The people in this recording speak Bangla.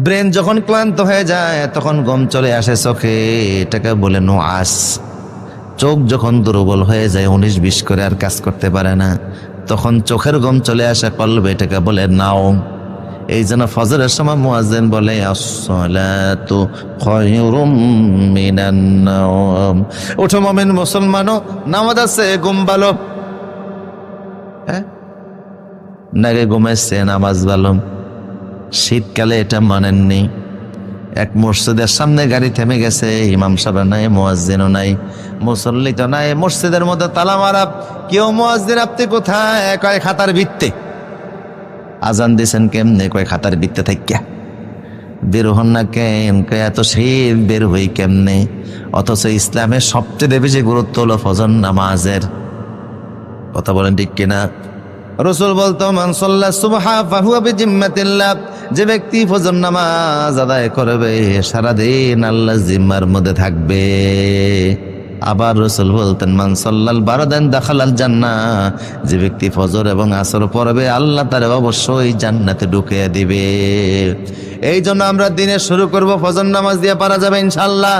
ব্রেন যখন ক্লান্ত হয়ে যায় তখন ঘুম চলে আসে চোখে, এটাকে বলে নুআস। চোখ যখন দুর্বল হয়ে যায় 19-20 করে আর কাজ করতে পারে না, তখন চোখের ঘুম চলে আসে কলবে, এটাকে বলে নাওম। এই জন্য ফজরের সময় মুয়াজ্জিন বলে আসসালাতু খায়রুম মিনান নাওম। ওঠো মুমিন মুসলমানও, নামাজ আছে, ঘুম ভালো। হ্যাঁ, নাকি ঘুমাইছে নামাজ ভালো? শীতকালে এটা মানেননি। এক মসজিদের সামনে গাড়ি থেমে গেছে, ইমাম সাহেব নাই, মুয়াজ্জিনও নাই, মুসল্লি তো নাই, মসজিদের মধ্যে তালা মারা। কেউ মুয়াজ্জিন আপনি কোথায়? কয় খাতার ভিত্তে। আজান দিছেন কেমনে? কয় খাতার ভিত্তে থাকিয়া। বের হন না কেন? কয় এত শীত বের হই কেমনে? অথচ ইসলামের সবচেয়ে বেশি গুরুত্ব হলো ফজর নামাজের। কথা বলেন ঠিক কিনা? রাসূল বলতো মান সাল্লা সুবহা ফাহুয়া বিজিম্মাতিল্লাহ, যে ব্যক্তি ফজর নামাজ আদায় করবে সারাদিন আল্লাহর জিম্মার মধ্যে থাকবে। আবার রাসূল বলতেন মান সাল্লাল বারদান দাখালাল জান্নাহ, যে ব্যক্তি ফজর এবং আসর পড়বে আল্লাহ তার অবশ্যই জান্নাতে ঢুকিয়ে দিবে। এই জন্য আমরা দিনে শুরু করব ফজর নামাজ দিয়ে, পারা যাবে ইনশাআল্লাহ।